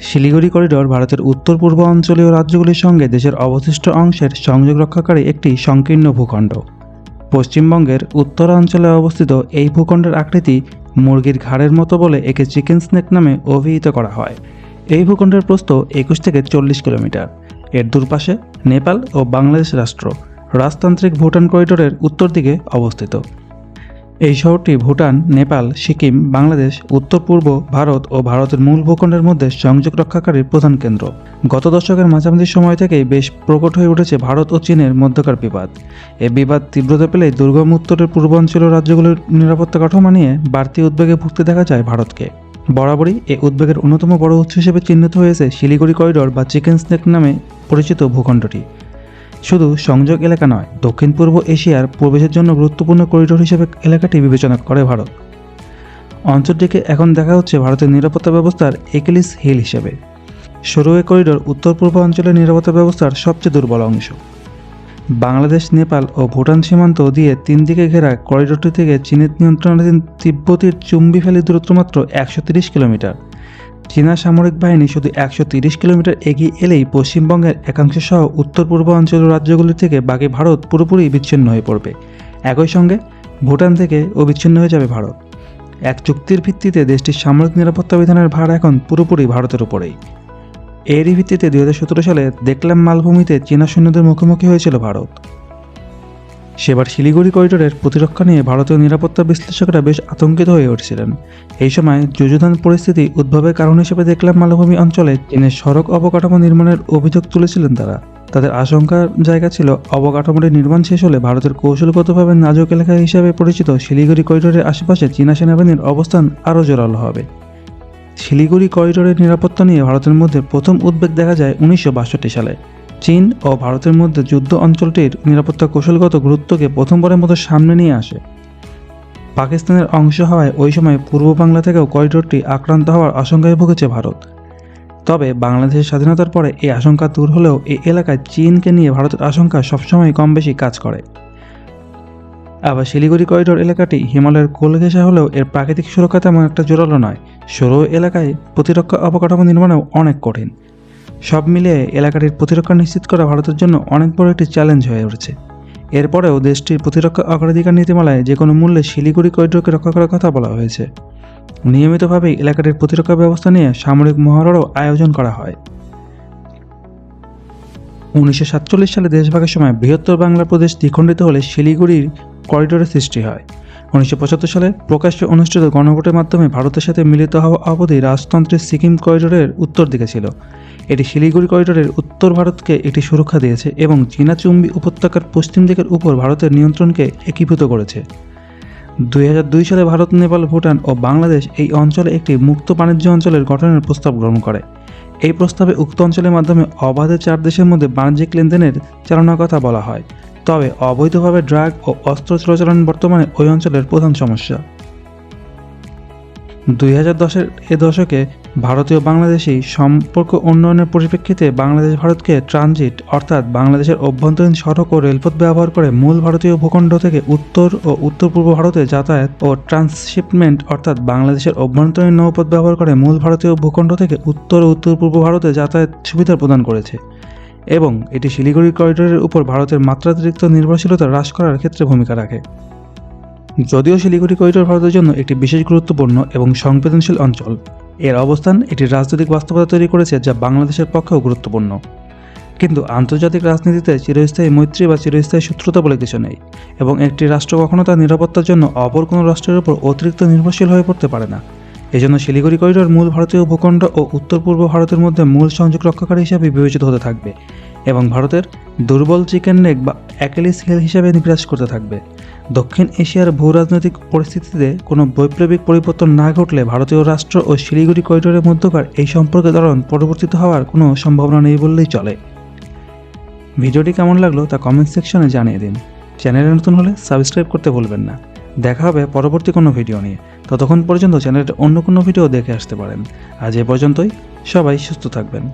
Siliguri corridor ভারতের উত্তর পূর্বাঞ্চলীয় রাজ্যগুলির সঙ্গে দেশের অবশিষ্ট অংশের সংযোগ রক্ষাকারী একটি সংকীর্ণ ভূখণ্ড। পশ্চিমবঙ্গের উত্তরাঞ্চলে অবস্থিত এই ভূখণ্ডের আকৃতি মুরগির ঘাড়ের মতো বলে একে চিকেন স্নেক নামে অভিহিত করা হয়। এই ভূখণ্ডের প্রস্থ 21 থেকে 40 কিলোমিটার। এর দুপাশে নেপাল ও বাংলাদেশ রাষ্ট্র রাজতান্ত্রিক ভুটান করিডোরের উত্তর দিকে অবস্থিত। এই শহরটি ভুটান, নেপাল, সিকিম, বাংলাদেশ, উত্তর পূর্ব ভারত ও ভারতের মূল ভূখণ্ডের মধ্যে সংযোগ রক্ষাকারীর প্রধান কেন্দ্র। গত দশকের মাঝামাঝি সময় থেকেই বেশ প্রকট হয়ে উঠেছে ভারত ও চীনের মধ্যকার বিবাদ। এই বিবাদ তীব্রতা পেলে দুর্গম উত্তরের পূর্বাঞ্চলীয় রাজ্যগুলির নিরাপত্তা কাঠামো নিয়ে বাড়তি উদ্বেগে ভুগতে দেখা যায় ভারতকে। বরাবরই এই উদ্বেগের অন্যতম বড় উৎস হিসেবে চিহ্নিত হয়েছে শিলিগুড়ি করিডোর বা চিকেন স্নেক নামে পরিচিত ভূখণ্ডটি। শুধু সংযোগ এলাকা নয়, দক্ষিণ পূর্ব এশিয়ার প্রবেশের জন্য গুরুত্বপূর্ণ করিডোর হিসেবে এলাকাটি বিবেচনা করে ভারত। অঞ্চলটিকে এখন দেখা হচ্ছে ভারতের নিরাপত্তা ব্যবস্থার একিলিস হিল হিসেবে। সরু এই করিডোর উত্তর পূর্বাঞ্চলের নিরাপত্তা ব্যবস্থার সবচেয়ে দুর্বল অংশ। বাংলাদেশ, নেপাল ও ভুটান সীমান্ত দিয়ে 3 দিকে ঘেরা করিডোরটি থেকে চীনের নিয়ন্ত্রণাধীন তিব্বতের চুম্বি ভ্যালি দূরত্ব মাত্র 130 কিলোমিটার। চীনা সামরিক বাহিনী শুধু 130 কিলোমিটার এগিয়ে এলেই পশ্চিমবঙ্গের একাংশ সহ উত্তর পূর্বাঞ্চলীয় রাজ্যগুলি থেকে বাকি ভারত পুরোপুরি বিচ্ছিন্ন হয়ে পড়বে। একই সঙ্গে ভুটান থেকে বিচ্ছিন্ন হয়ে যাবে ভারত। এক চুক্তির ভিত্তিতে দেশটির সামরিক নিরাপত্তা বিধানের ভার এখন পুরোপুরি ভারতের উপরেই। এরই ভিত্তিতে 2017 সালে দেখলাম মালভূমিতে চীনা সৈন্যদের মুখোমুখি হয়েছিল ভারত। সেবার শিলিগুড়ি করিডোরের প্রতিরক্ষা নিয়ে ভারতীয় নিরাপত্তা বিশ্লেষকরা বেশ আতঙ্কিত হয়ে উঠছিলেন। এই সময় যুযুধান পরিস্থিতি উদ্ভবের কারণ হিসেবে দেখলাম মালভূমি অঞ্চলে চীনের সড়ক অবকাঠামো নির্মাণের অভিযোগ তুলেছিলেন তারা। তাদের আশঙ্কার জায়গা ছিল অবকাঠামোটির নির্মাণ শেষ হলে ভারতের কৌশলগতভাবে নাজুক এলাকা হিসেবে পরিচিত শিলিগুড়ি করিডোরের আশেপাশে চীনা সেনাবাহিনীর অবস্থান আরও জোরালো হবে। শিলিগুড়ি করিডোরের নিরাপত্তা নিয়ে ভারতের মধ্যে প্রথম উদ্বেগ দেখা যায় 1962 সালে। চীন ও ভারতের মধ্যে যুদ্ধ অঞ্চলটির নিরাপত্তা কৌশলগত গুরুত্বকে প্রথমবারের মতো সামনে নিয়ে আসে। পাকিস্তানের অংশ হওয়ায় ওই সময় পূর্ব বাংলা থেকেও করিডোরটি আক্রান্ত হওয়ার আশঙ্কায় ভুগেছে ভারত। তবে বাংলাদেশের স্বাধীনতার পরে এই আশঙ্কা দূর হলেও এই এলাকায় চীনকে নিয়ে ভারতের আশঙ্কা সবসময় কম বেশি কাজ করে। আবার শিলিগুড়ি করিডোর এলাকাটি হিমালয়ের কোল ঘেঁষা হলেও এর প্রাকৃতিক সুরক্ষা তেমন একটা জোরালো নয়। সরু এলাকায় প্রতিরক্ষা অবকাঠামো নির্মাণেও অনেক কঠিন। সব মিলিয়ে এলাকাটির প্রতিরক্ষা নিশ্চিত করা ভারতের জন্য অনেক বড় একটি চ্যালেঞ্জ হয়ে উঠেছে। এরপরেও দেশটির প্রতিরক্ষা অগ্রাধিকার নীতিমালায় যে কোনো মূল্যে শিলিগুড়ি করিডোরকে রক্ষা করার কথা বলা হয়েছে। নিয়মিতভাবেই এলাকাটির প্রতিরক্ষা ব্যবস্থা নিয়ে সামরিক মহড়ারও আয়োজন করা হয়। 1947 সালে দেশভাগের সময় বৃহত্তর বাংলা প্রদেশ দ্বিখণ্ডিত হলে শিলিগুড়ির করিডোরের সৃষ্টি হয়। 1975 সালে প্রকাশ্যে অনুষ্ঠিত গণভোটের মাধ্যমে ভারতের সাথে মিলিত হওয়া অবধি রাজতন্ত্রের সিকিম করিডোরের উত্তর দিকে ছিল। এটি শিলিগুড়ি করিডোরের উত্তর ভারতকে একটি সুরক্ষা দিয়েছে এবং চীনা চুম্বি উপত্যকার পশ্চিম দিকের উপর ভারতের নিয়ন্ত্রণকে একীভূত করেছে। 2002 সালে ভারত, নেপাল, ভুটান ও বাংলাদেশ এই অঞ্চলে একটি মুক্ত বাণিজ্য অঞ্চলের গঠনের প্রস্তাব গ্রহণ করে। এই প্রস্তাবে উক্ত অঞ্চলের মাধ্যমে অবাধে 4 দেশের মধ্যে বাণিজ্যিক লেনদেনের চালানোর কথা বলা হয়। তবে অবৈধভাবে ড্রাগ ও অস্ত্র চোরাচালান বর্তমানে ওই অঞ্চলের প্রধান সমস্যা। 2010-এর দশকে ভারতীয় বাংলাদেশি সম্পর্ক উন্নয়নের পরিপ্রেক্ষিতে বাংলাদেশ ভারতকে ট্রানজিট অর্থাৎ বাংলাদেশের অভ্যন্তরীণ সড়ক ও রেলপথ ব্যবহার করে মূল ভারতীয় ভূখণ্ড থেকে উত্তর ও উত্তর পূর্ব ভারতে যাতায়াত ও ট্রান্সশিপমেন্ট অর্থাৎ বাংলাদেশের অভ্যন্তরীণ নৌপথ ব্যবহার করে মূল ভারতীয় ভূখণ্ড থেকে উত্তর ও উত্তর পূর্ব ভারতে যাতায়াত সুবিধা প্রদান করেছে এবং এটি শিলিগুড়ি করিডোরের উপর ভারতের মাত্রাতিরিক্ত নির্ভরশীলতা হ্রাস করার ক্ষেত্রে ভূমিকা রাখে। যদিও শিলিগুড়ি করিডোর ভারতের জন্য একটি বিশেষ গুরুত্বপূর্ণ এবং সংবেদনশীল অঞ্চল, এর অবস্থান একটি রাজনৈতিক বাস্তবতা তৈরি করেছে যা বাংলাদেশের পক্ষেও গুরুত্বপূর্ণ। কিন্তু আন্তর্জাতিক রাজনীতিতে চিরস্থায়ী মৈত্রী বা চিরস্থায়ী শত্রুতা বলে কিছু নেই এবং একটি রাষ্ট্র কখনো তার নিরাপত্তার জন্য অপর কোনো রাষ্ট্রের উপর অতিরিক্ত নির্ভরশীল হয়ে পড়তে পারে না। এজন্য শিলিগুড়ি করিডোর মূল ভারতীয় ভূখণ্ড ও উত্তর পূর্ব ভারতের মধ্যে মূল সংযোগ রক্ষাকারী হিসাবে বিবেচিত হতে থাকবে এবং ভারতের দুর্বল চিকেন নেক বা অ্যাকিলিস হিল হিসাবে বিরাজ করতে থাকবে। দক্ষিণ এশিয়ার ভূ রাজনৈতিক পরিস্থিতিতে কোনো বৈপ্লবিক পরিবর্তন না ঘটলে ভারতীয় রাষ্ট্র ও শিলিগুড়ি করিডোরের মধ্যকার এই সম্পর্কের ধরন পরিবর্তিত হওয়ার কোনো সম্ভাবনা নেই বললেই চলে। ভিডিওটি কেমন লাগলো তা কমেন্ট সেকশনে জানিয়ে দিন। চ্যানেলে নতুন হলে সাবস্ক্রাইব করতে ভুলবেন না। দেখা হবে পরবর্তী কোনো ভিডিও নিয়ে। ততক্ষণ পর্যন্ত চ্যানেলের অন্য কোনো ভিডিও দেখে আসতে পারেন। আজ এ পর্যন্তই। সবাই সুস্থ থাকবেন।